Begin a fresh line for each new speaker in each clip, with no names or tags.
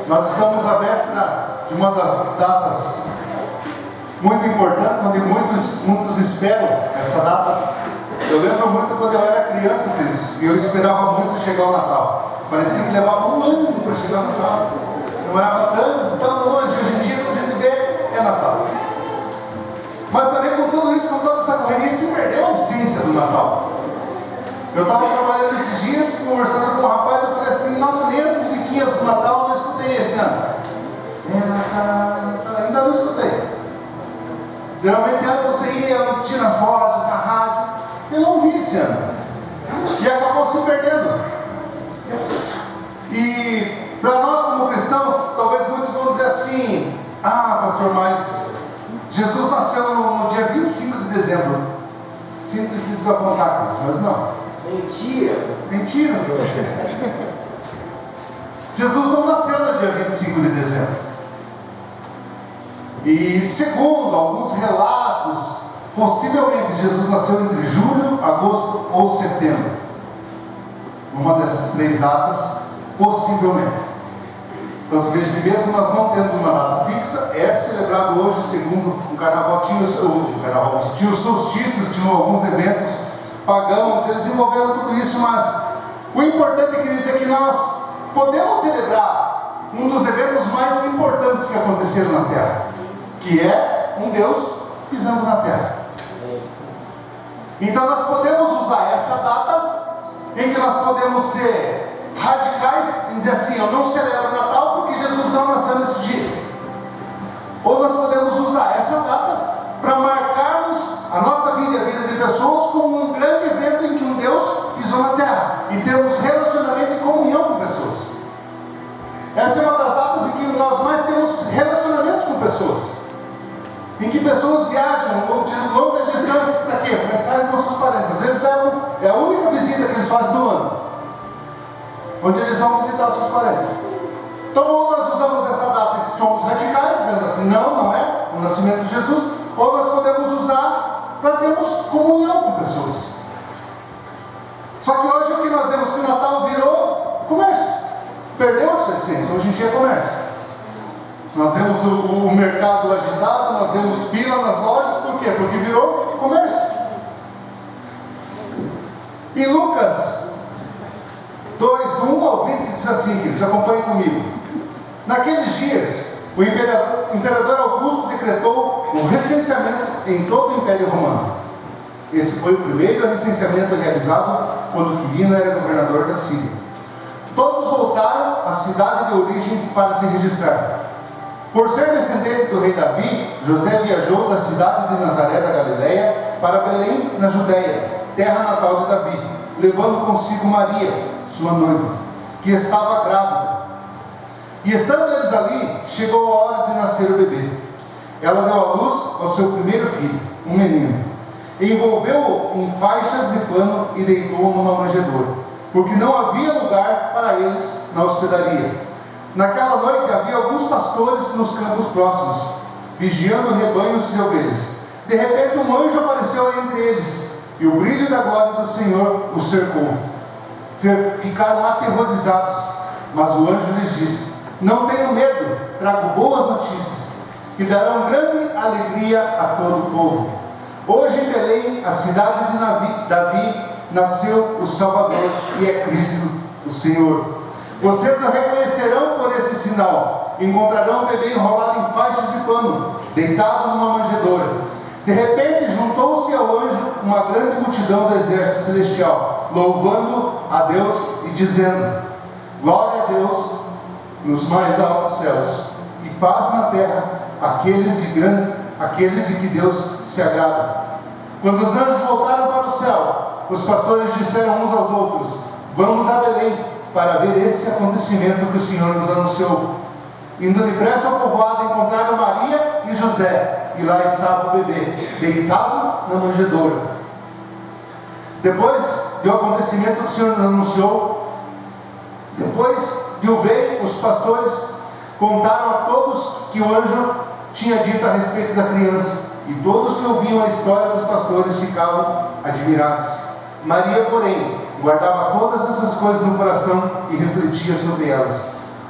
Nós estamos à véspera de uma das datas muito importantes, onde muitos esperam essa data. Eu lembro muito quando eu era criança, e eu esperava muito chegar o Natal. Parecia que levava um ano para chegar o Natal. Demorava tão longe. Hoje em dia, quando a gente vê, é Natal. Mas também com tudo isso, com toda essa correria, se perdeu a essência do Natal. Eu estava trabalhando esses dias, conversando com um rapaz, eu falei assim, nossa, nem as musiquinhas do Natal eu não escutei esse ano. É Natal, ainda não escutei. Geralmente antes você ia, tinha nas lojas, na rádio, eu não vi esse ano. E acabou se perdendo. E para nós como cristãos, talvez muitos vão dizer assim, pastor, mas Jesus nasceu no dia 25 de dezembro. Sinto te desapontar com isso, mas não. Mentira. Jesus não nasceu no dia 25 de dezembro. E segundo alguns relatos, possivelmente Jesus nasceu entre julho, agosto ou setembro. Uma dessas três datas, possivelmente. Então você veja que mesmo nós não tendo uma data fixa, é celebrado hoje, segundo o carnaval, tinha os solstícios, tinham alguns eventos pagãos, eles envolveram tudo isso, mas o importante, queridos, é que nós podemos celebrar um dos eventos mais importantes que aconteceram na Terra, que é um Deus pisando na Terra. Então nós podemos usar essa data, em que nós podemos ser radicais, em dizer assim, eu não celebro o Natal porque Jesus não nasceu nesse dia. Ou nós podemos usar essa data para marcarmos a nossa vida e a vida de pessoas como um grande evento em que um Deus pisou na Terra e temos relacionamento e comunhão com pessoas. Essa é uma das datas em que nós mais temos relacionamentos com pessoas, em que pessoas viajam de longas distâncias para quê? Para estarem com seus parentes. Às vezes é a única visita que eles fazem no ano, onde eles vão visitar os seus parentes. Então, ou nós usamos essa data e somos radicais, dizendo assim, não é o nascimento de Jesus, ou nós podemos usar para termos comunhão com pessoas. Só que hoje o que nós vemos que o Natal virou comércio, perdeu a sua essência. Hoje em dia é comércio. Nós vemos o mercado agitado, nós vemos fila nas lojas, por quê? Porque virou comércio. Em Lucas 2, do 1 ao 20, diz assim, queridos, acompanhem comigo. Naqueles dias, o imperador Augusto decretou o recenseamento em todo o Império Romano. Esse foi o primeiro recenseamento realizado quando Quirino era governador da Síria. Todos voltaram à cidade de origem para se registrar. Por ser descendente do rei Davi, José viajou da cidade de Nazaré da Galileia para Belém, na Judéia, terra natal de Davi, levando consigo Maria, sua noiva, que estava grávida. E estando eles ali, chegou a hora de nascer o bebê. Ela deu à luz ao seu primeiro filho, um menino. Envolveu-o em faixas de pano e deitou-o numa manjedoura, porque não havia lugar para eles na hospedaria. Naquela noite havia alguns pastores nos campos próximos, vigiando rebanhos de ovelhas. De repente um anjo apareceu entre eles, e o brilho da glória do Senhor os cercou. Ficaram aterrorizados, mas o anjo lhes disse: não tenham medo, trago boas notícias, que darão grande alegria a todo o povo. Hoje em Belém, a cidade de Davi, nasceu o Salvador, e é Cristo o Senhor. Vocês o reconhecerão por este sinal: encontrarão o bebê enrolado em faixas de pano, deitado numa manjedoura. De repente juntou-se ao anjo uma grande multidão do exército celestial, louvando a Deus e dizendo: glória a Deus nos mais altos céus, e paz na terra aqueles de que Deus se agrada. Quando os anjos voltaram para o céu, os pastores disseram uns aos outros: vamos a Belém para ver esse acontecimento que o Senhor nos anunciou. Indo depressa ao povoado, encontraram Maria e José, e lá estava o bebê, deitado na manjedoura. Depois do acontecimento que o Senhor nos anunciou, depois de o ver, os pastores contaram a todos que o anjo tinha dito a respeito da criança, e todos que ouviam a história dos pastores ficavam admirados. Maria, porém, guardava todas essas coisas no coração e refletia sobre elas.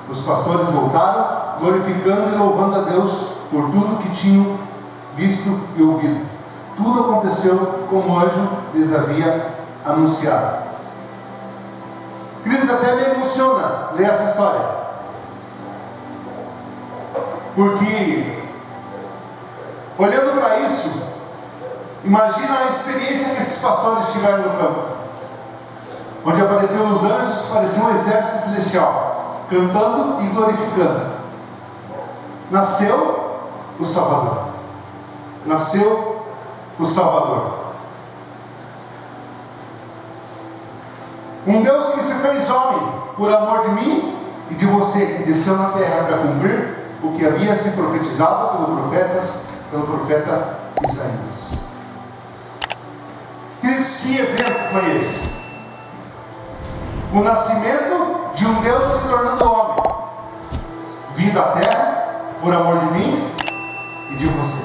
Os pastores voltaram, glorificando e louvando a Deus por tudo que tinham visto e ouvido. Tudo aconteceu como o anjo lhes havia anunciado. Queridos, até me emociona ler essa história, porque olhando para isso, imagina a experiência que esses pastores tiveram no campo, onde apareceram os anjos, parecia um exército celestial, cantando e glorificando. Nasceu o Salvador. Nasceu o Salvador. Um Deus que se fez homem por amor de mim e de você, que desceu na terra para cumprir o que havia se profetizado pelo profeta Isaías. Queridos, que evento foi esse? O nascimento de um Deus se tornando homem, vindo à terra por amor de mim e de você.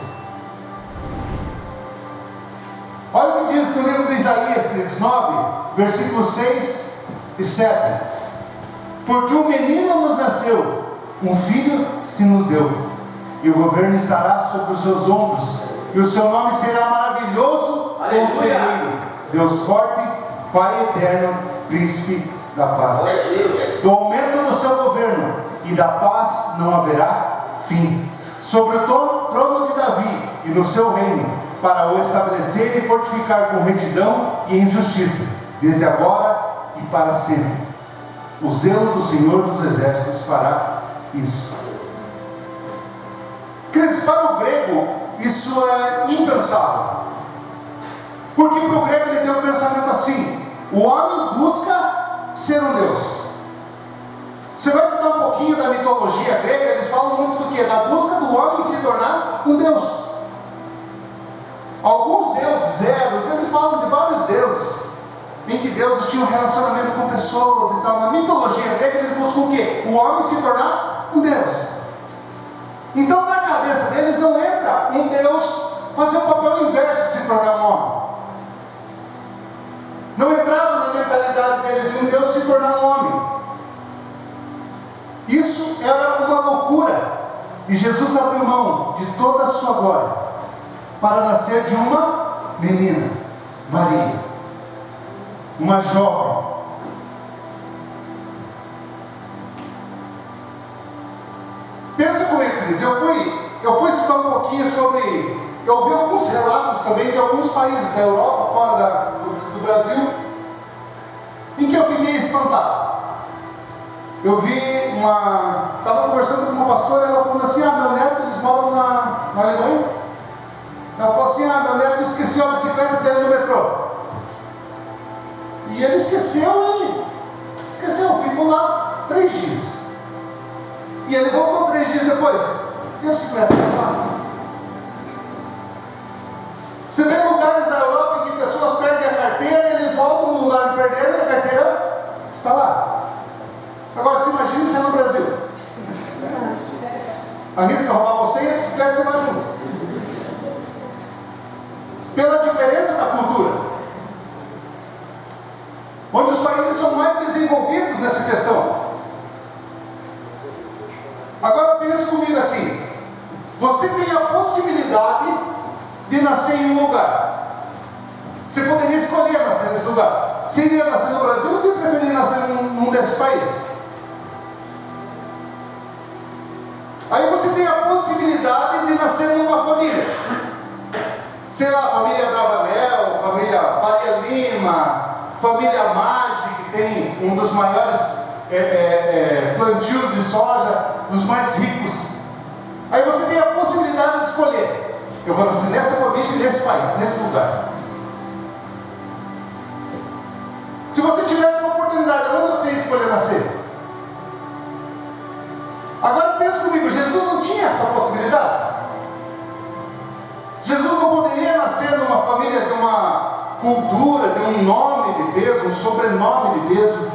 Olha o que diz no livro de Isaías, queridos, 9, versículos 6 e 7. Porque um menino nos nasceu, um filho se nos deu, e o governo estará sobre os seus ombros, e o seu nome será maravilhoso, Conselheiro, Deus forte, Pai eterno, Príncipe da paz. Do aumento do seu governo e da paz não haverá fim, sobre o trono de Davi e no seu reino, para o estabelecer e fortificar com retidão e em justiça, desde agora e para sempre. O zelo do Senhor dos Exércitos fará isso. Queridos, para o grego, isso é impensável. Porque para o grego ele tem um pensamento assim: o homem busca ser um Deus. Você vai estudar um pouquinho da mitologia grega, eles falam muito do que? Da busca do homem se tornar um Deus. Alguns deuses, eles falam de vários deuses, em que deuses tinham relacionamento com pessoas e tal. Na mitologia grega eles buscam o quê? O homem se tornar um Deus. Então na cabeça deles não entra um Deus fazer o papel inverso de se tornar um homem. Não entrava na mentalidade deles de um Deus se tornar um homem. Isso era uma loucura. E Jesus abriu mão de toda a sua glória para nascer de uma menina, Maria, uma jovem. Pensa comigo, queridos, eu fui estudar um pouquinho sobre, eu ouvi alguns relatos também de alguns países da Europa, fora do Brasil, em que eu fiquei espantado. Eu vi estava conversando com uma pastora, ela falou assim: meu neto, eles moram na Alemanha. Ela falou assim: meu neto esqueceu a bicicleta dele no metrô. E ele esqueceu, ficou lá 3 dias. E ele voltou 3 dias depois. E a bicicleta está lá. Você vê lugares da Europa em que pessoas perdem a carteira, e eles voltam no lugar de perder e a carteira está lá. Agora se imagine se é no Brasil. Arrisca roubar você e a bicicleta vai junto. Pela diferença da cultura, onde os países são mais desenvolvidos nessa questão. Agora pense comigo assim: você tem a possibilidade de nascer em um lugar. Você poderia escolher nascer nesse lugar. Você iria nascer no Brasil ou você preferia nascer num desses países? Aí você tem a possibilidade de nascer numa família, sei lá, família Bravanel, família Faria Lima, família Maggi, que tem um dos maiores plantios de soja, dos mais ricos. Aí você tem a possibilidade de escolher: eu vou nascer nessa família, nesse país, nesse lugar. Se você tivesse uma oportunidade, onde você ia escolher nascer? Agora pensa comigo, Jesus não tinha essa possibilidade. Jesus não poderia nascer numa família de uma cultura, de um nome de peso, um sobrenome de peso.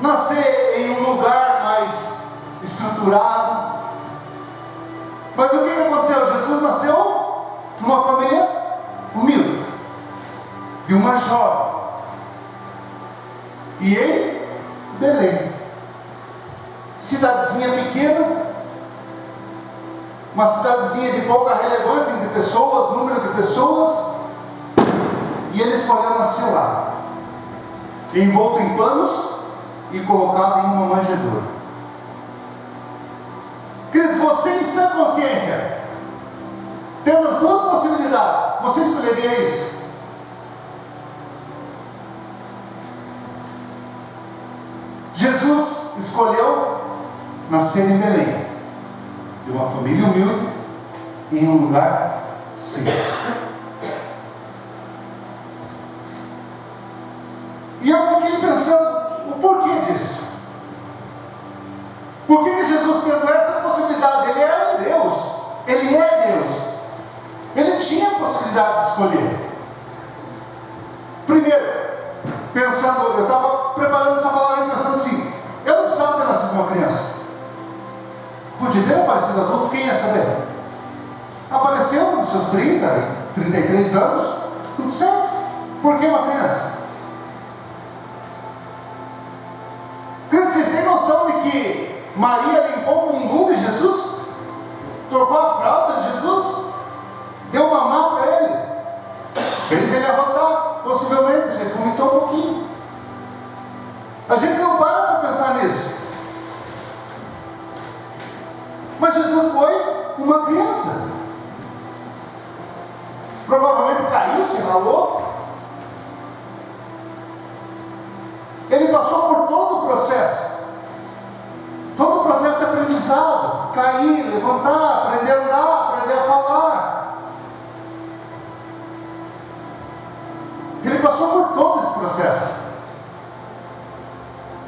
Nascer em um lugar mais estruturado. Mas o que aconteceu? Jesus nasceu numa família humilde, de uma jovem, e em Belém. cidadezinha pequena, uma cidadezinha de pouca relevância entre pessoas, número de pessoas, e ele escolheu nascer lá, envolto em panos e colocado em uma manjedoura. Queridos, você em sã consciência, tendo as duas possibilidades, você escolheria isso? Jesus escolheu nascer em Belém, de uma família humilde, em um lugar simples. E eu fiquei pensando, o porquê disso? Por que Jesus, tendo essa possibilidade, ele é um Deus, ele é Deus, ele tinha a possibilidade de escolher. Primeiro, pensando, eu estava preparando essa palavra e pensando assim, eu não precisava ter nascido uma criança. Podia ter aparecido adulto, quem ia saber? Apareceu nos seus 30, 33 anos, tudo certo. Por que uma criança? Vocês têm noção de que Maria limpou o bumbum de Jesus? Trocou a fralda de Jesus? Deu mamar para ele? Fez ele arrotar, possivelmente, ele vomitou um pouquinho. A gente não para pensar nisso. Mas Jesus foi uma criança. Provavelmente caiu, se ralou. Ele passou por todo o processo. Todo o processo de aprendizado. Cair, levantar, aprender a andar, aprender a falar. Ele passou por todo esse processo.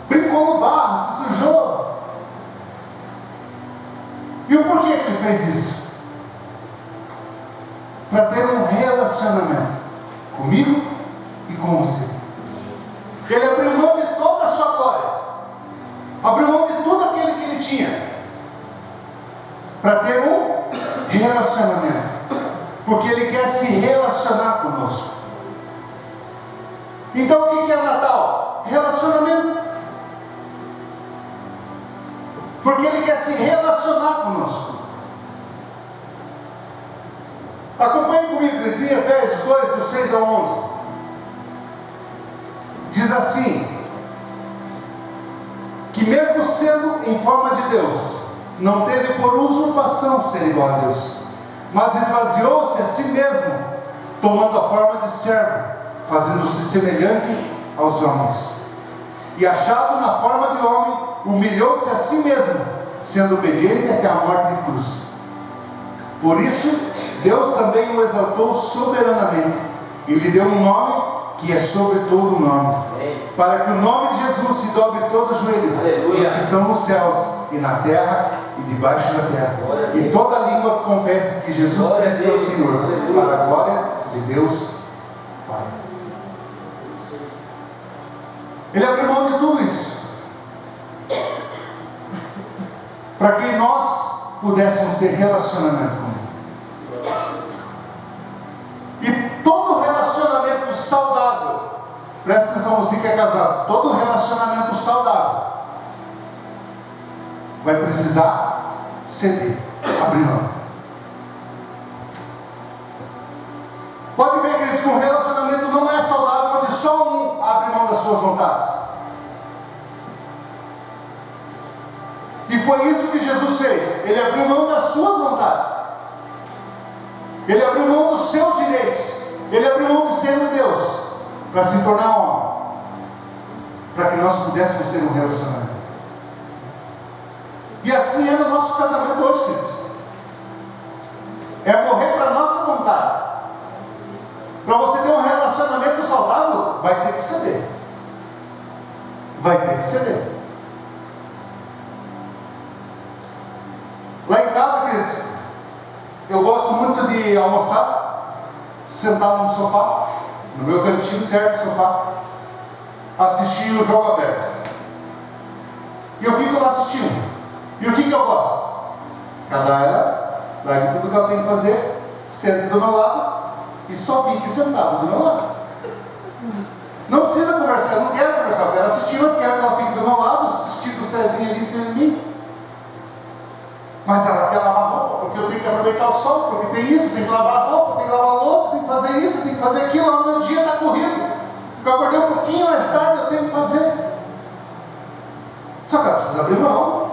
Brincou no barro, se sujou. E o porquê que ele fez isso? Para ter um relacionamento comigo e com você. Ele abriu mão de toda a sua glória, abriu mão de tudo aquilo que ele tinha, para ter um relacionamento, porque ele quer se relacionar conosco. Então o que é Natal? Relacionamento. Porque ele quer se relacionar conosco. Acompanhe comigo, queridos, em Efésios 2, do 6 ao 11. Diz assim: que mesmo sendo em forma de Deus, não teve por usurpação ser igual a Deus, mas esvaziou-se a si mesmo, tomando a forma de servo, fazendo-se semelhante aos homens. E achado na forma de homem, humilhou-se a si mesmo, sendo obediente até a morte de cruz. Por isso, Deus também o exaltou soberanamente, e lhe deu um nome que é sobre todo nome, para que o nome de Jesus se dobre todo o joelho, os que estão nos céus, e na terra, e debaixo da terra, e toda língua confesse que Jesus Cristo é o Senhor, para a glória de Deus Pai. Ele abriu mão de tudo isso, para que nós pudéssemos ter relacionamento com Ele. E todo relacionamento saudável, presta atenção, você que é casado, todo relacionamento saudável vai precisar ceder, abrir mão. Pode ver, queridos, que um relacionamento não é saudável onde só um abre mão das suas vontades. E foi isso que Jesus fez. Ele abriu mão das suas vontades. Ele abriu mão dos seus direitos. Ele abriu mão de ser um Deus para se tornar homem, para que nós pudéssemos ter um relacionamento. E assim é no nosso casamento hoje, queridos. É morrer para a nossa vontade. Para você ter um relacionamento saudável, vai ter que ceder. Vai ter que ceder. Lá em casa, queridos, eu gosto muito de almoçar, sentado no sofá, no meu cantinho certo do sofá, assistir o jogo aberto. E eu fico lá assistindo. E o que eu gosto? Cada ela larga tudo que ela tem que fazer, senta do meu lado e só fique sentado do meu lado. Não precisa conversar, eu não quero conversar, eu quero assistir, mas quero que ela fique do meu lado, estica os pezinhos ali em cima de mim. aproveitar o sol, porque tem isso, tem que lavar a roupa, tem que lavar a louça, tem que fazer isso, tem que fazer aquilo, o meu dia está corrido. Eu acordei um pouquinho mais tarde, eu tenho que fazer. Só que ela precisa abrir mão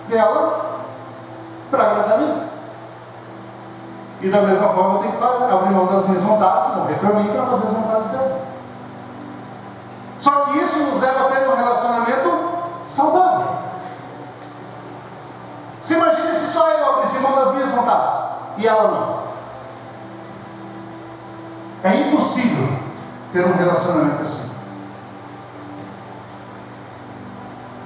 dela para agradar a mim. E da mesma forma eu tenho que abrir mão das minhas vontades, morrer para mim, para fazer as vontades dela. Só que isso nos leva a ter um relacionamento saudável. Você imagina se só eu abrisse mão das minhas vontades e ela não. É impossível ter um relacionamento assim.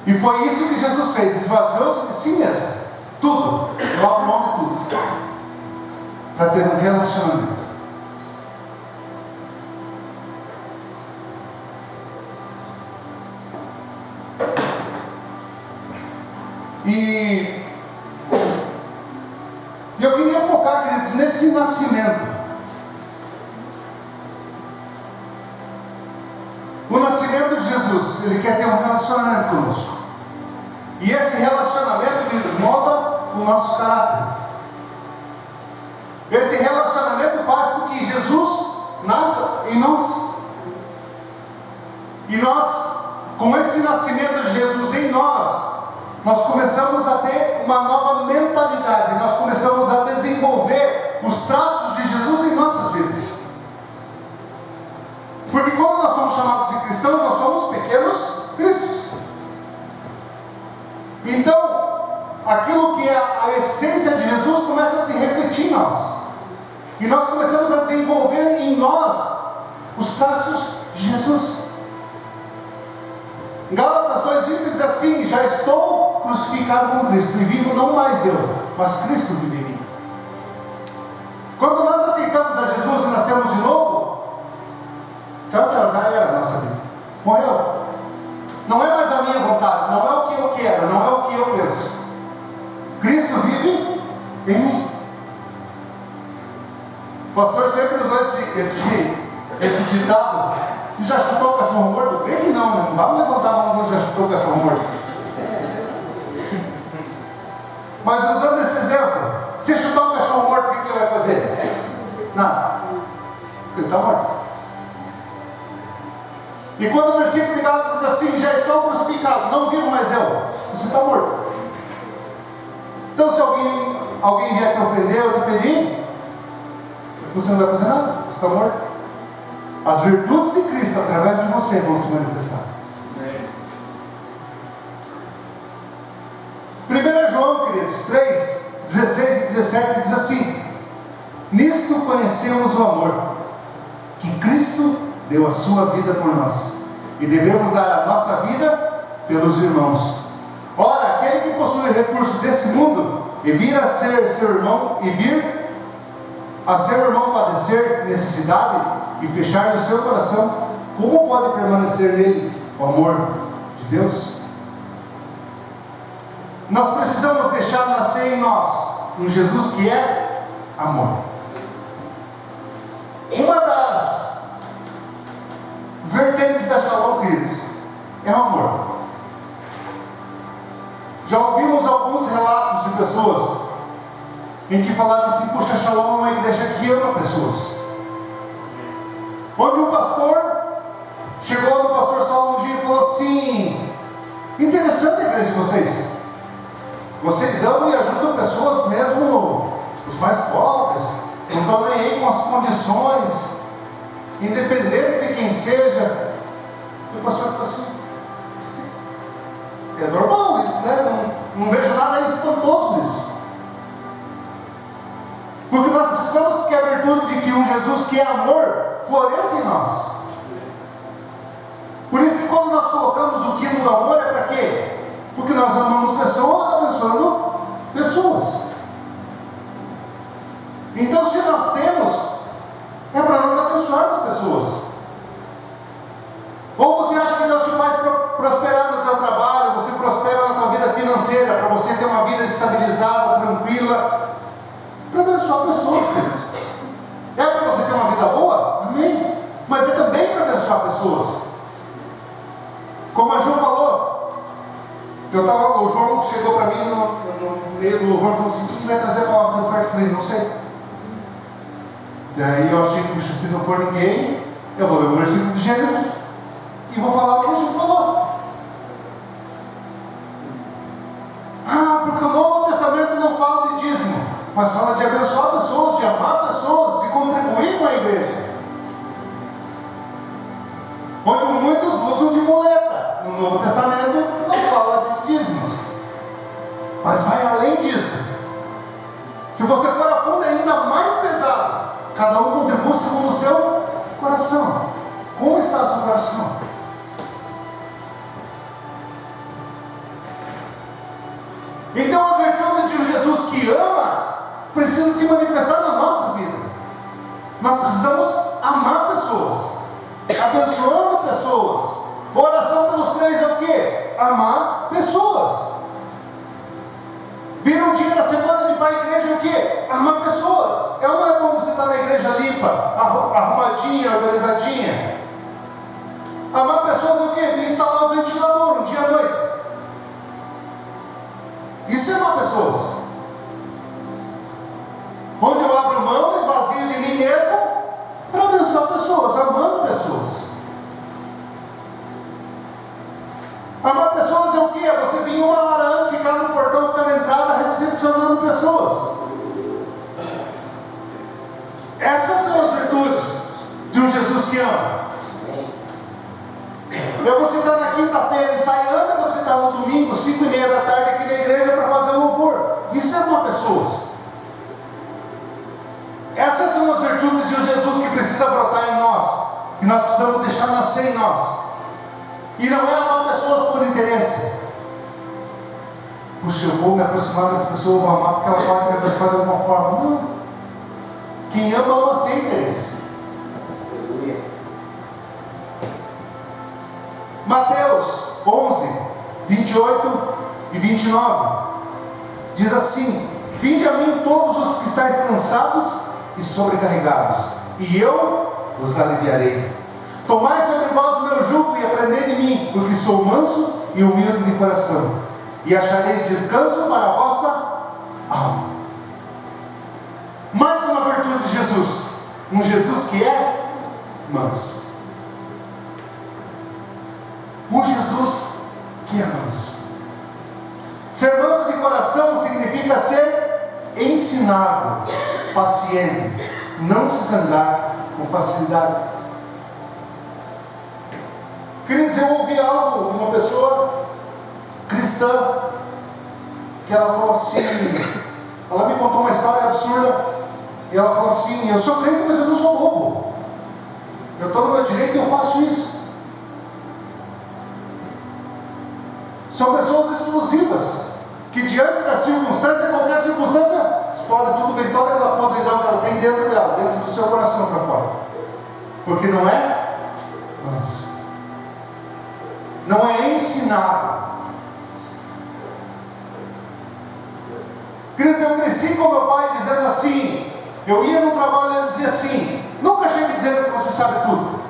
E foi isso que Jesus fez, esvaziou-se de si mesmo, tudo, eu abro mão de tudo, para ter um relacionamento. E eu queria focar, queridos, nesse nascimento. O nascimento de Jesus, Ele quer ter um relacionamento conosco. E esse relacionamento, queridos, molda o nosso caráter. Esse relacionamento faz com que Jesus nasça em nós. E nós, com esse nascimento de Jesus em nós começamos a ter uma nova mentalidade, nós começamos a desenvolver os traços de Jesus em nossas vidas. Porque quando nós somos chamados de cristãos, nós somos pequenos cristos. Então, aquilo que é a essência de Jesus começa a se refletir em nós. E nós começamos a desenvolver em nós os traços de Jesus. Gálatas 2:20 diz assim: já estou crucificado com Cristo, e vivo não mais eu, mas Cristo vive em mim. Quando nós aceitamos a Jesus e nascemos de novo, tchau, tchau, já era a nossa vida. Morreu. Não é mais a minha vontade, não é o que eu quero, não é o que eu penso. Cristo vive em mim. O pastor sempre usou esse ditado: você já chutou o cachorro morto? Creio que não, né? Não vamos levantar a mão se já chutou o cachorro morto. Mas usando esse exemplo, se chutar um cachorro morto, o que ele vai fazer? Nada. Ele está morto. E quando o versículo de Gálatas diz assim: já estou crucificado, não vivo mais eu, você está morto. Então se alguém vier te ofender ou te ferir, você não vai fazer nada, você está morto. As virtudes de Cristo através de você vão se manifestar. 1 João, queridos, 3, 16 e 17 diz assim: nisto conhecemos o amor, que Cristo deu a sua vida por nós, e devemos dar a nossa vida pelos irmãos. Ora, aquele que possui recursos desse mundo e vir a ser seu irmão, padecer necessidade e fechar-lhe o seu coração, como pode permanecer nele o amor de Deus? Nós precisamos deixar nascer em nós um Jesus que é amor. Uma das vertentes da Shalom, queridos, é o amor. Já ouvimos alguns relatos de pessoas em que falaram assim: puxa, Shalom é uma igreja que ama pessoas. Onde um pastor chegou no pastor Saulo um dia e falou assim: interessante a igreja de vocês. Vocês amam e ajudam pessoas, mesmo os mais pobres, não estão nem aí com as condições, independente de quem seja. E o pastor falou assim: é normal isso, né? Não vejo nada espantoso nisso. Porque nós precisamos que a virtude de que um Jesus que é amor floresça em nós. Por isso que quando nós colocamos o quilo do amor, é para quê? Porque nós amamos pessoas abençoando pessoas. Então, se nós temos, é para nós abençoarmos pessoas. Ou você acha que Deus te faz prosperar no teu trabalho, você prospera na tua vida financeira, para você ter uma vida estabilizada, tranquila, para abençoar pessoas, queridos. É para você ter uma vida boa? Amém. Mas é também para abençoar pessoas. Como a Ju falou, O João chegou para mim no meio do louvor e falou assim: quem vai trazer a palavra de oferta? Eu falei: não sei. Daí eu achei, puxa, se não for ninguém, eu vou ler o versículo de Gênesis e vou falar o que a gente falou. Porque o Novo Testamento não fala de dízimo, mas fala de abençoar pessoas, de amar pessoas, de contribuir com a igreja. Onde muitos usam de muleta. No Novo Testamento não fala de dízimos, mas vai além disso. Se você for a fundo, é ainda mais pesado. Cada um contribui segundo o seu coração. Como está o seu coração? Então as virtudes de um Jesus que ama precisam se manifestar na nossa vida. Nós precisamos amar pessoas, abençoando pessoas. Oração pelos crentes é o quê? Amar pessoas. Vir um dia da semana limpar a igreja é o quê? Amar pessoas. É ou não é bom você estar na igreja limpa, arrumadinha, organizadinha? Amar pessoas é o quê? Vir instalar os ventiladores um dia à noite. Isso é amar pessoas. Onde eu abro mão, esvazio de mim mesmo para abençoar pessoas, amando pessoas. Amar pessoas é o quê? É você vir uma hora antes, ficar no portão, ficar na entrada, recepcionando pessoas. Essas são as virtudes de um Jesus que ama. É você estar na quinta-feira ensaiando, é você estar no domingo, 5:30 da tarde aqui na igreja para fazer louvor. Isso é amar pessoas. Essas são as virtudes de um Jesus que precisa brotar em nós, que nós precisamos deixar nascer em nós. E não é amar pessoas por interesse. Puxa, eu vou me aproximar dessa pessoa, eu vou amar porque ela pode me abençoar de alguma forma. Não. Quem ama, ama sem interesse. Mateus 11, 28 e 29 diz assim: vinde a mim todos os que estáis cansados e sobrecarregados, e eu vos aliviarei. Tomai sobre vós o meu jugo e aprendei de mim, porque sou manso e humilde de coração, e achareis descanso para a vossa alma. Mais uma virtude de Jesus, um Jesus que é manso. Um Jesus que é manso. Ser manso de coração significa ser ensinável, paciente, não se zangar com facilidade. Queridos, eu ouvi algo de uma pessoa cristã, que ela falou assim, ela me contou uma história absurda, e ela falou assim: eu sou crente, mas eu não sou bobo, eu estou no meu direito e eu faço isso. São pessoas explosivas, que diante da circunstância, qualquer circunstância, explode tudo, vem toda aquela podridão que ela tem dentro dela, dentro do seu coração para fora. Porque não é manso, não é ensinável. Queridos, eu cresci com meu pai dizendo assim, eu ia no trabalho e ele dizia assim: nunca chegue dizendo que você sabe tudo.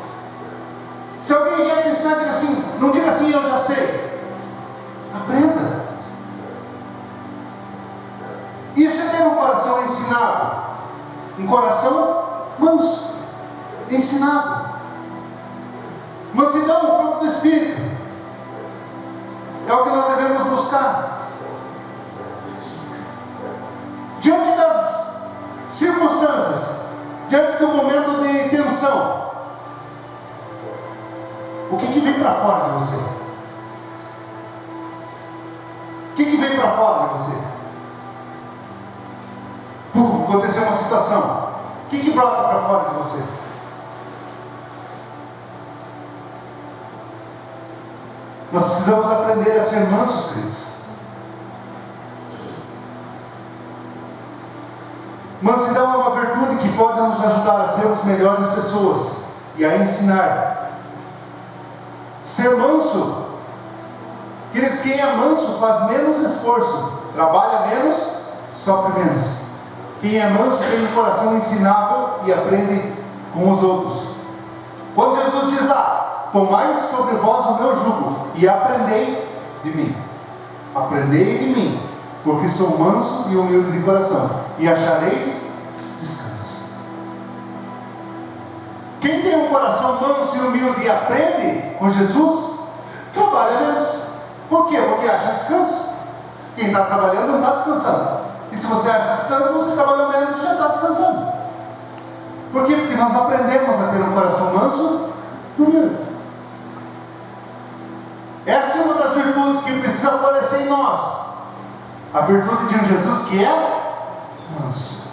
Se alguém vier te ensinar, diga assim, não diga assim, eu já sei. Aprenda. Isso é ter um coração ensinável, um coração manso, ensinável. Mansidão, o fruto do Espírito, é o que nós devemos buscar. Diante das circunstâncias, diante do momento de tensão, o que vem para fora de você? O que vem para fora de você? Aconteceu uma situação, o que brota para fora de você? Nós precisamos aprender a ser mansos, queridos. Mansidão é uma virtude que pode nos ajudar a sermos melhores pessoas e a ensinar. Ser manso, queridos, quem é manso faz menos esforço, trabalha menos, sofre menos. Quem é manso tem um coração ensinável e aprende com os outros. Quando Jesus diz lá: tomai sobre vós o meu jugo e aprendei de mim. aprendei de mim, porque sou manso e humilde de coração, e achareis descanso. Quem tem um coração manso e humilde e aprende com Jesus, trabalha menos. Por quê? Porque acha descanso. Quem está trabalhando não está descansando. E se você acha descanso, você trabalhou menos e já está descansando. Por quê? Porque nós aprendemos a ter um coração manso e humilde. Essa é uma das virtudes que precisa florescer em nós. A virtude de um Jesus que é manso.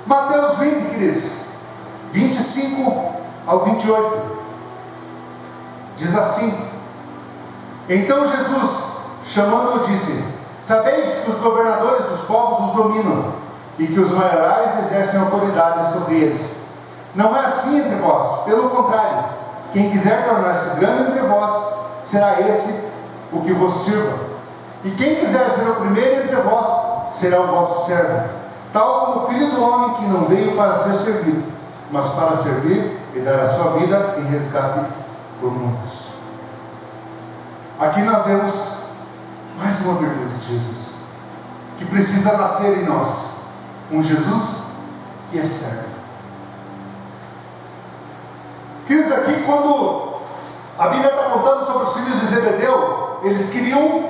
Mateus 20, queridos, 25 ao 28, diz assim: então Jesus, chamando-o, disse: sabeis que os governadores dos povos os dominam, e que os maiorais exercem autoridade sobre eles. Não é assim entre vós, pelo contrário, quem quiser tornar-se grande entre vós, será esse o que vos sirva. E quem quiser ser o primeiro entre vós, será o vosso servo. Tal como o Filho do Homem, que não veio para ser servido, mas para servir e dar a sua vida em resgate por muitos. Aqui nós vemos mais uma virtude de Jesus, que precisa nascer em nós. Um Jesus que é servo. Queridos, aqui quando a Bíblia está contando sobre os filhos de Zebedeu, eles queriam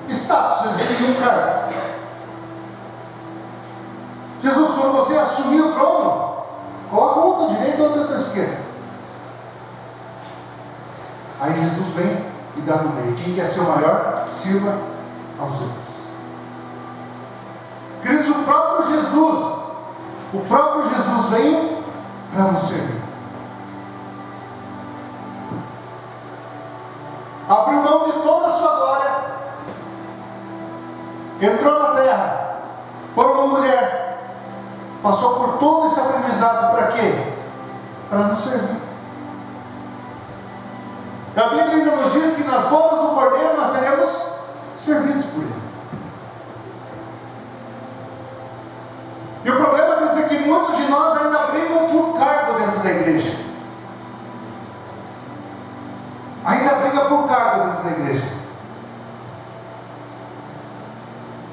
status, eles queriam cargo. Jesus, quando você assumir o trono, coloca um à tua direita e outro à tua esquerda. Aí Jesus vem e dá no meio. Quem quer ser o maior, sirva aos outros. Queridos, o próprio Jesus veio para nos servir. Abriu mão de toda a sua glória, entrou na terra por uma mulher, passou por todo esse aprendizado para quê? Para nos servir. A Bíblia ainda nos diz que nas bodas do Cordeiro nós seremos servidos por Ele. E o problema, quer dizer, que muitos de nós ainda brigam por cargo dentro da igreja. Ainda briga por cargo dentro da igreja.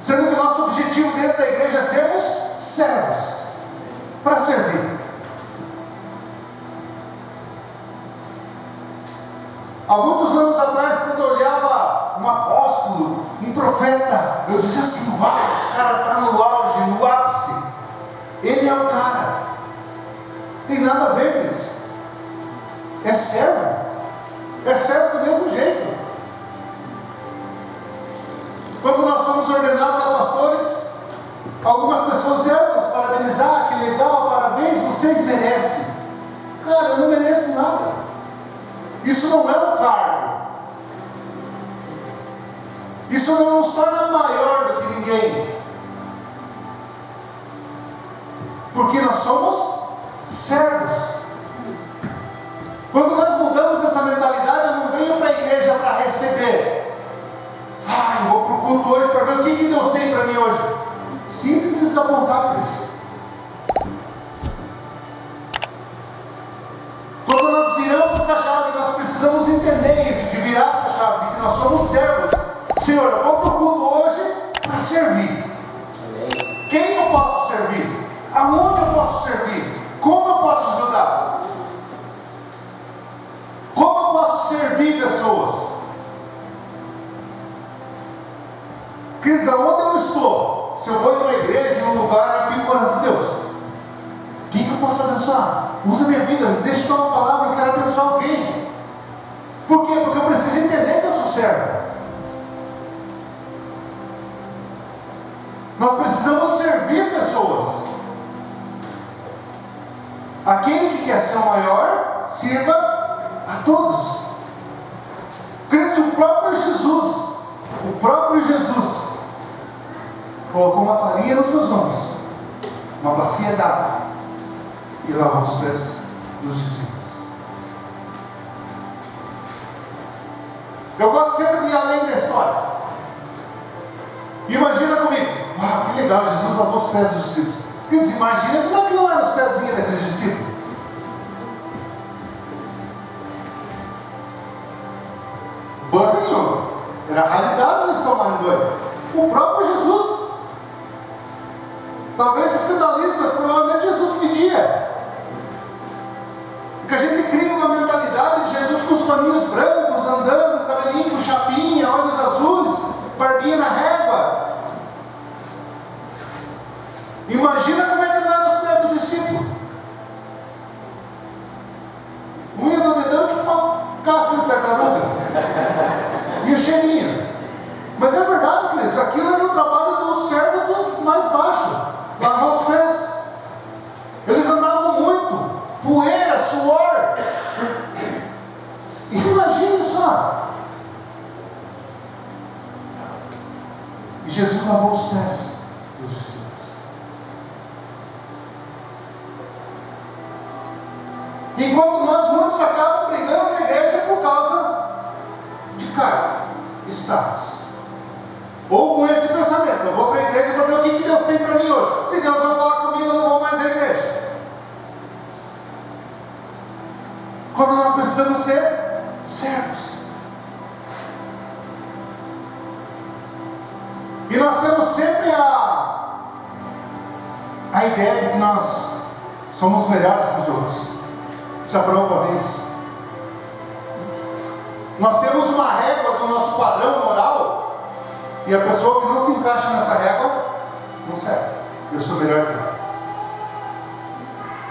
Sendo que o nosso objetivo dentro da igreja é sermos servos, para servir. Há muitos anos atrás, quando eu olhava um apóstolo, um profeta, eu dizia assim: uau, o cara está no auge, no ápice. Ele é o cara. Tem nada a ver com isso. É servo. É servo do mesmo jeito. Quando nós fomos ordenados a pastores, algumas pessoas vieram nos parabenizar: que legal, parabéns, vocês merecem. Cara, eu não mereço nada. Isso não é um cargo. Isso não nos torna maior do que ninguém. Porque nós somos servos. Quando nós mudamos essa mentalidade, eu não venho para a igreja para receber. Eu vou para o culto hoje para ver o que Deus tem para mim hoje. Sinto desapontado por isso. Quando nós viramos essa chave, nós precisamos entender isso, de virar essa chave, de que nós somos servos. Senhor, eu vou para o culto hoje para servir. Amém. Quem eu posso servir? Aonde eu posso servir? Como eu posso ajudar? Como eu posso servir pessoas? Queridos, aonde eu estou? Se eu vou em uma igreja, em um lugar, eu fico orando: Deus, quem que eu posso abençoar? Usa minha vida, deixa eu dar uma palavra, eu quero abençoar alguém. Por quê? Porque eu preciso entender que eu sou servo. Nós precisamos servir pessoas. Aquele que quer ser o maior, sirva a todos. Queridos, o próprio Jesus colocou uma toalhinha nos seus ombros, uma bacia d'água, e lavou os pés dos discípulos. Eu gosto sempre de ir além da história. Imagina comigo: uau, que legal, Jesus lavou os pés dos discípulos. Porque imagina como é que não eram os pezinhos daqueles discípulos. Era a realidade eles salvarem doido. O próprio Jesus. Talvez se escandalize, mas provavelmente Jesus pedia. Porque a gente cria uma mentalidade de Jesus com os paninhos brancos, andando, cabelinho com chapinha, olhos azuis, barbinha na régua. Imagina como é que não era os pés do discípulo. Unha do dedão tipo uma casca de tartaruga. E a cheirinha. Mas é verdade, queridos, aquilo era o trabalho do servo dos mais baixos. Lavar os pés. Eles andavam muito. Poeira, suor. Imagine só. E Jesus lavou os pés dos discípulos. Enquanto nós, muitos acabam brigando na igreja por causa de cargo, status. Ou com esse pensamento: eu vou para a igreja para ver o que Deus tem para mim hoje. Se Deus não falar comigo, eu não vou mais à igreja. Quando nós precisamos ser servos. E nós temos sempre a ideia de que nós somos melhores que os outros. Já parou para ver isso? Nós temos uma régua do nosso padrão moral, e a pessoa que não se encaixa nessa régua não serve. Eu sou melhor que ela.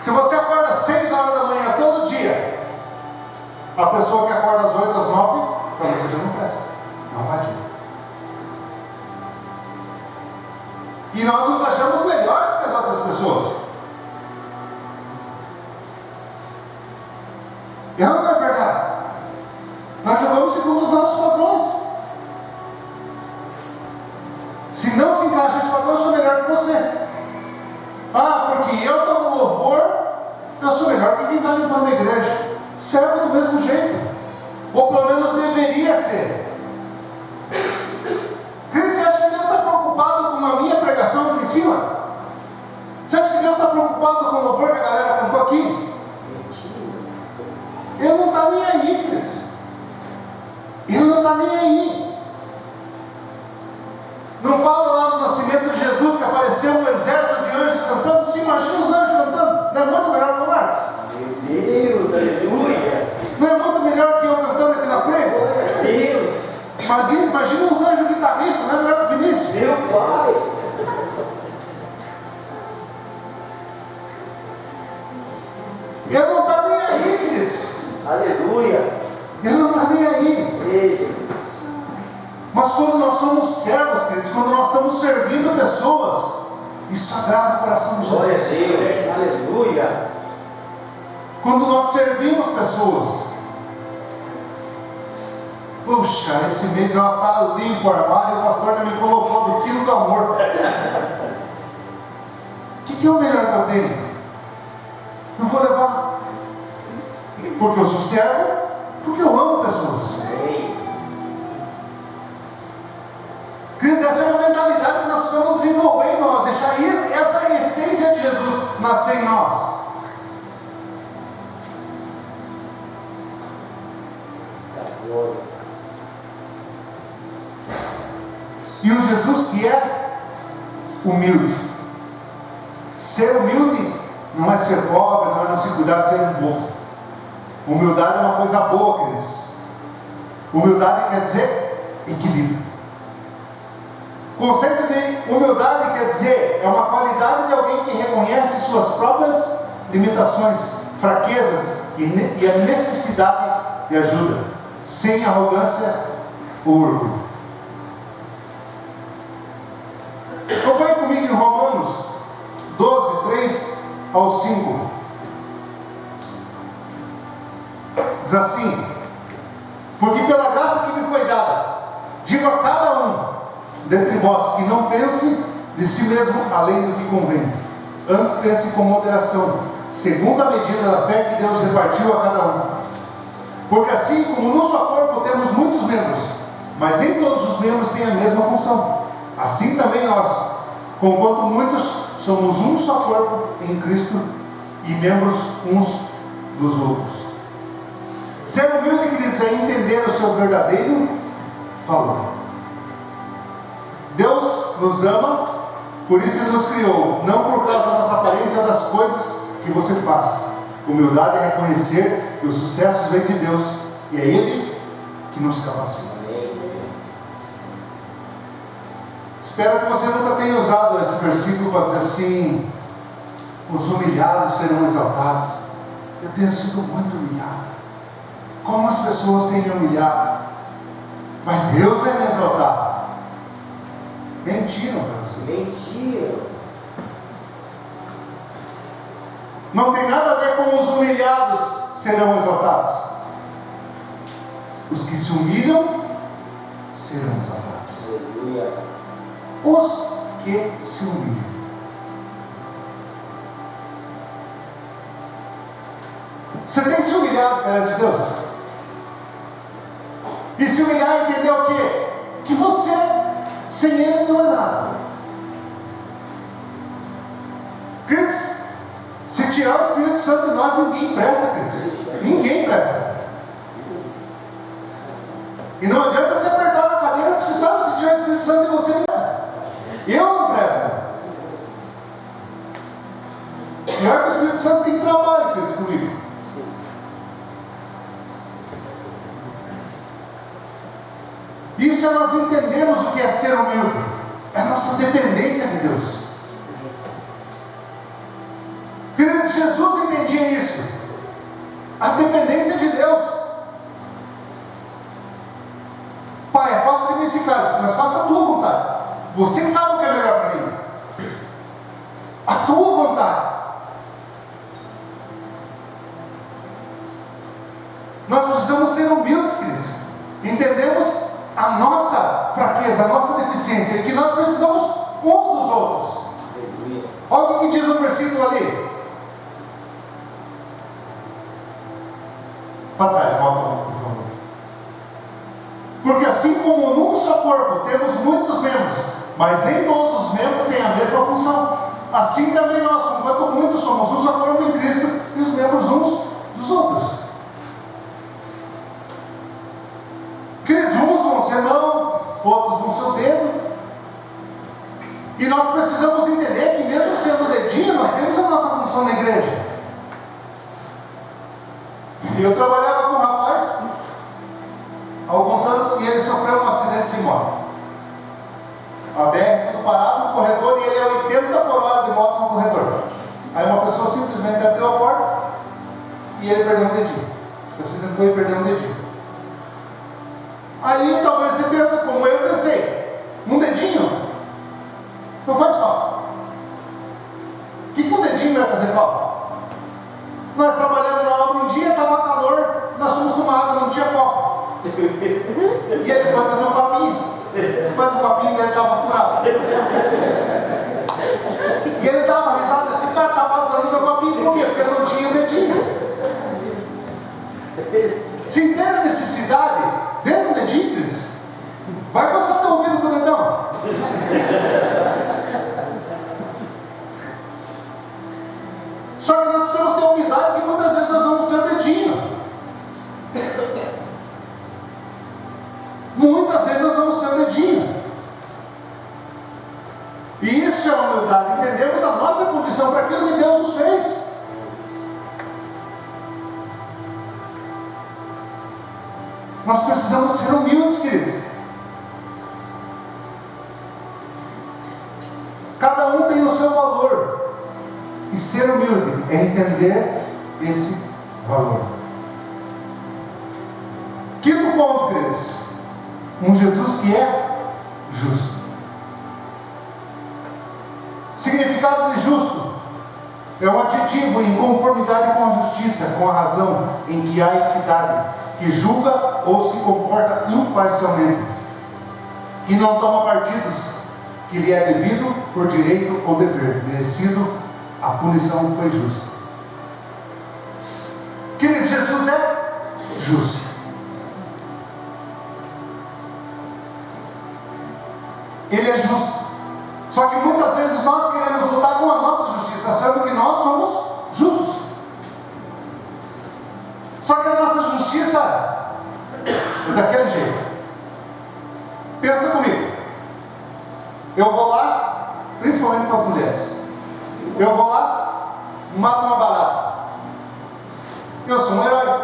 Se você acorda às 6 horas da manhã todo dia, a pessoa que acorda às 8, às 9, para você já não presta. Não vai adianta. E nós nos achamos melhores que as outras pessoas. E não é verdade. Nós jogamos segundo os nossos padrões. Se não se encaixa esse padrão, eu sou melhor que você. Ah, porque eu estou no louvor, eu sou melhor que quem está limpando a igreja. Serve do mesmo jeito. Ou pelo menos deveria ser. Você acha que Deus está preocupado com a minha pregação aqui em cima? Você acha que Deus está preocupado com o louvor que a galera cantou aqui? Ele não está nem aí, queridos. Ele não está nem aí. Não fala lá no nascimento de Jesus que apareceu um exército de anjos cantando? Se imagina os anjos cantando. Não é muito melhor que o Marcos?
Meu Deus, aleluia!
Não é muito melhor que eu cantando aqui na frente?
Glória a Deus!
Mas imagina uns anjos guitarristas, não é melhor que o Vinícius?
Meu Pai!
Ele não está nem aí, queridos.
Aleluia!
Ele não está nem aí.
Ei, Jesus!
Mas quando nós somos servos, queridos, quando nós estamos servindo pessoas, isso agrada o coração de
Glória a
Jesus.
Deus! Aleluia!
Quando nós servimos pessoas, puxa, esse mês eu estava limpo o armário e o pastor já me colocou do quilo do amor. O que é o melhor que eu tenho? Não vou levar. Porque eu sou servo, porque eu amo pessoas. Queridos, essa é uma mentalidade que nós precisamos desenvolver em nós, deixar essa essência de Jesus nascer em nós. E o Jesus que é humilde. Ser humilde não é ser pobre, não é não se cuidar de ser um bobo. Humildade é uma coisa boa, queridos. Humildade quer dizer equilíbrio. O conceito de humildade quer dizer, é uma qualidade de alguém que reconhece suas próprias limitações, fraquezas e a necessidade de ajuda, sem arrogância ou orgulho. Acompanhe comigo em Romanos 12, 3 ao 5. Diz assim: porque pela graça que me foi dada, digo a cada um dentre vós que não pense de si mesmo além do que convém. Antes pense com moderação, segundo a medida da fé que Deus repartiu a cada um. Porque assim como no seu corpo temos muitos membros, mas nem todos os membros têm a mesma função, assim também nós, conquanto muitos, somos um só corpo em Cristo e membros uns dos outros. Ser humilde, queridos, é entender o seu verdadeiro valor. Deus nos ama, por isso Ele nos criou, não por causa da nossa aparência ou das coisas que você faz. Humildade é reconhecer que os sucessos vêm de Deus e é Ele que nos capacita. Espero que você nunca tenha usado esse versículo para dizer assim: os humilhados serão exaltados. Eu tenho sido muito humilhado. Como as pessoas têm me humilhado, mas Deus vai me exaltar. Mentiram para você.
Mentira.
Não tem nada a ver com os humilhados serão exaltados. Os que se humilham serão exaltados.
Aleluia.
Os que se humilham. Você tem se humilhado perante Deus? E se humilhar é entender o quê? Que você, sem Ele, não é nada. Queridos, se tirar o Espírito Santo de nós, ninguém presta, queridos. Ninguém presta. E não adianta se apertar na cadeira, porque você sabe, se tirar o Espírito Santo de você, não presta. Eu não presto. Pior que o Espírito Santo tem trabalho, queridos, comigo. Isso é nós entendemos o que é ser humilde. É a nossa dependência de Deus. Queridos, Jesus entendia isso. A dependência de Deus. Pai, afasta de mim esse cálice, mas faça a tua vontade. Você que sabe o que é melhor para mim. A tua vontade. Nós precisamos ser humildes, queridos. Entendemos a nossa fraqueza, a nossa deficiência, e que nós precisamos uns dos outros. Olha o que diz no versículo ali. Para trás, volta, por favor. Porque assim como num só corpo temos muitos membros, mas nem todos os membros têm a mesma função, assim também nós, enquanto muitos somos um só corpo em Cristo, e os membros uns dos outros. Queridos, uns vão ser mão, outros vão ser o dedo. E nós precisamos entender que mesmo sendo o dedinho, nós temos a nossa função na igreja. Eu trabalhava com um rapaz há alguns anos e ele sofreu um acidente de moto. A BR tudo parado no corredor e ele é 80 por hora de moto no corredor. Aí uma pessoa simplesmente abriu a porta e ele perdeu um dedinho. Se acidentou e perdeu um dedinho. Aí talvez você pense como eu pensei: um dedinho não faz falta. O que um dedinho vai fazer falta? Nós trabalhando na obra um dia, estava calor, nós fomos tomar água, não tinha copo. E ele foi fazer um papinho, mas o papinho dele estava furado. E ele dava risada, cara, está vazando meu papinho, por quê? Porque não tinha o dedinho. Se entende a necessidade desse um dedinho, queridos? Vai coçar teu ouvido com o dedão. Só que nós precisamos ter humildade, que muitas vezes nós vamos ser o dedinho. Muitas vezes nós vamos ser o dedinho. E isso é humildade. Entendemos a nossa condição para aquilo que Deus nos fez. Nós precisamos ser humildes, queridos. Cada um tem o seu valor. E ser humilde é entender esse valor. Quinto ponto, queridos. Um Jesus que é justo. Significado de justo é um adjetivo em conformidade com a justiça, com a razão, em que há equidade, que julga ou se comporta imparcialmente, que não toma partidos, que lhe é devido por direito ou dever, merecido, a punição foi justa. Queridos, Jesus é justo. Ele é justo. Só que muitas vezes nós queremos lutar com a nossa justiça, achando que nós somos justos. Só que a nossa justiça é daquele jeito. Pensa comigo. Eu vou lá, principalmente para as mulheres. Eu vou lá, mato uma barata. Eu sou um herói.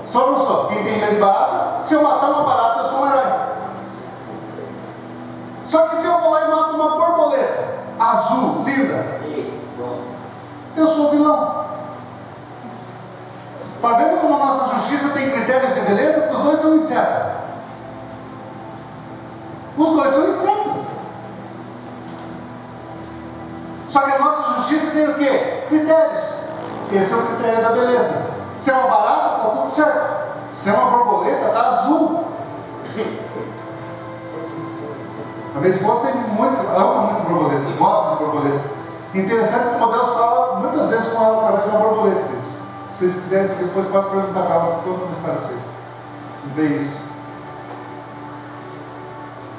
Só não sou. Quem tem medo de barata, se eu matar uma barata, eu sou um herói. Só que se eu vou lá e mato uma borboleta azul, linda, eu sou o vilão. Está vendo como a nossa justiça tem critérios de beleza? Porque os dois são insetos. Os dois são insetos. Só que a nossa justiça tem o quê? Critérios. Esse é o critério da beleza. Se é uma barata, está tudo certo. Se é uma borboleta, está azul. A minha esposa ama muito borboleta, gosta de borboleta. Interessante como Deus fala muitas vezes com ela através de uma borboleta. Se vocês quiserem, depois pode perguntar para ela, conta uma história para vocês. Vê isso.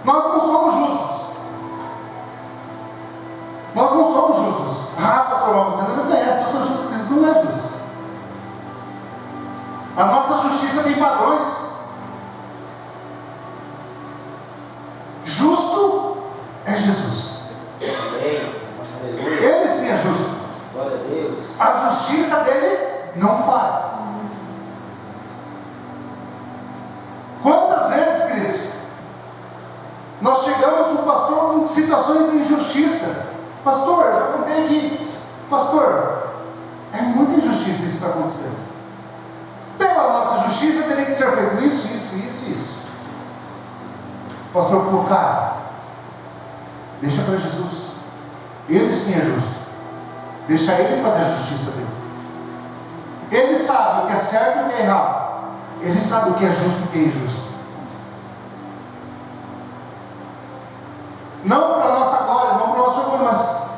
Nós não somos justos. Nós não somos justos. Ah, pastor, mas você não me conhece, eu sou justo. Cristo não é justo. A nossa justiça tem padrões. Justo é Jesus.
Amém.
Ele sim é justo.
Glória a Deus.
A justiça dele não falha. Quantas vezes, queridos, nós chegamos no pastor com situações de injustiça? Pastor, eu já contei aqui. Pastor, é muita injustiça isso que está acontecendo. Pela nossa justiça teria que ser feito isso. O pastor falou, cara, deixa para Jesus. Ele sim é justo. Deixa ele fazer a justiça dele. Ele sabe o que é certo e o que é errado. Ele sabe o que é justo e o que é injusto. Não para a nossa glória, não para o nosso orgulho, mas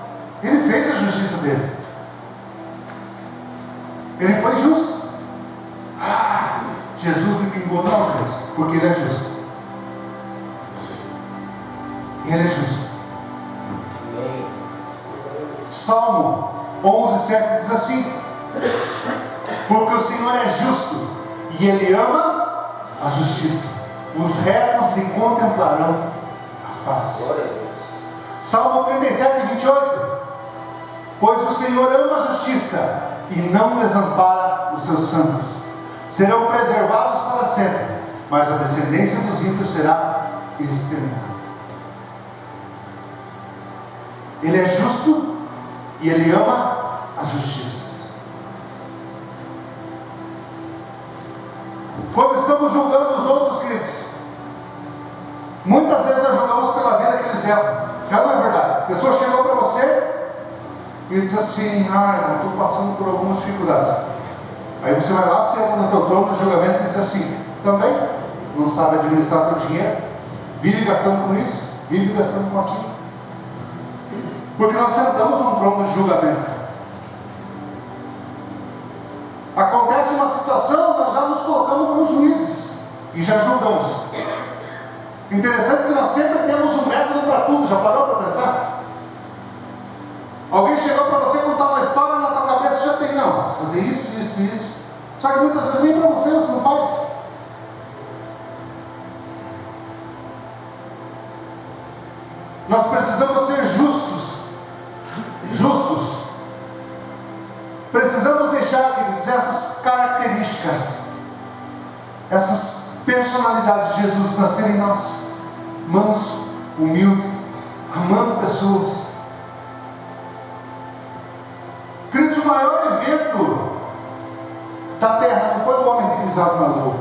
ele fez a justiça dele. Ele foi justo. Jesus me vingou, não, Deus, porque ele é justo. Ele é justo.
Amém.
Salmo 11:7 diz assim: porque o Senhor é justo e Ele ama a justiça. Os retos lhe contemplarão a face.
Glória a Deus.
Salmo 37:28: pois o Senhor ama a justiça e não desampara os seus santos. Serão preservados para sempre, mas a descendência dos ímpios será exterminada. Ele é justo e Ele ama a justiça. Quando estamos julgando os outros, queridos, muitas vezes nós julgamos pela vida que eles deram. Já não é verdade? A pessoa chegou para você e diz assim: eu estou passando por algumas dificuldades. Aí você vai lá, senta no teu trono de julgamento e diz assim: também não sabe administrar teu dinheiro, vive gastando com isso, vive gastando com aquilo. Porque nós sentamos num trono de julgamento. Acontece uma situação, nós já nos colocamos como juízes e já julgamos. Interessante que nós sempre temos um método para tudo. Já parou para pensar? Alguém chegou para você contar uma história na tua cabeça, já tem, não, fazer isso. Só que muitas vezes nem para você não faz. Nós precisamos ser justos. Precisamos deixar, queridos, essas características, essas personalidades de Jesus nascerem em nós. Manso, humilde, amando pessoas. Queridos, o maior evento da terra não foi o homem ter pisado na lua.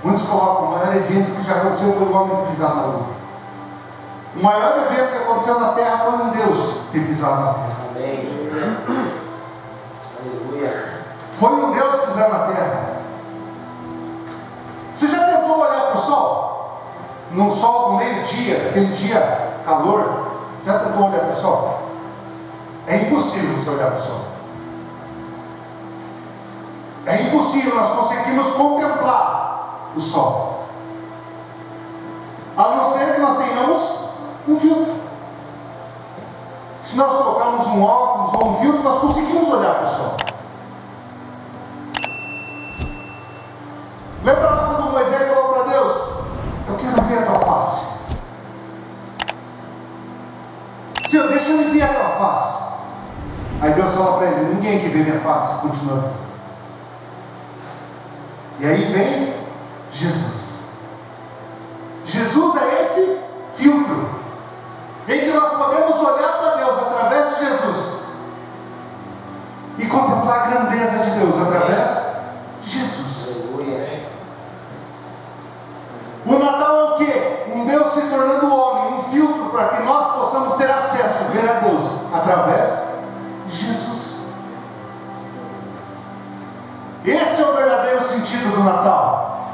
Muitos colocam: o maior evento que já aconteceu foi o homem ter pisado na lua. O maior evento que aconteceu na terra foi um Deus ter pisado na terra.
Amém. Aleluia.
Foi um Deus pisar na terra. Você já tentou olhar para o sol? No sol do meio-dia, aquele dia calor? Já tentou olhar para o sol? É impossível você olhar para o sol. É impossível nós conseguirmos contemplar o sol. A não ser que nós tenhamos um filtro. Se nós colocarmos um óculos ou um filtro, nós conseguimos olhar para o sol. Lembra lá quando Moisés falou para Deus: eu quero ver a tua face. face. Aí Deus fala para ele: ninguém que vê minha face continua vivo. E aí vem Jesus. Jesus é esse filtro em que nós podemos olhar para Deus através de Jesus e contemplar a grandeza de Deus através de Jesus. O Natal é o quê? Um Deus se tornando homem, um filtro para que nós possamos ter acesso, ver a Deus através de Jesus. Esse é o verdadeiro sentido do Natal.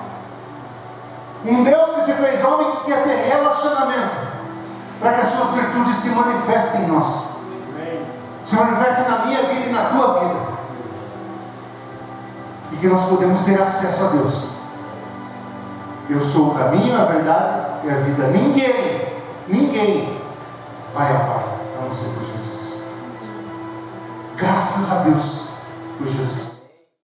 Um Deus que se fez homem, que quer ter relacionamento, para que as suas virtudes se manifestem em nós, se manifestem na minha vida e na tua vida, e que nós podemos ter acesso a Deus. Eu sou o caminho, a verdade e a vida. Ninguém vai ao Pai a não ser por Jesus. Graças a Deus por Jesus.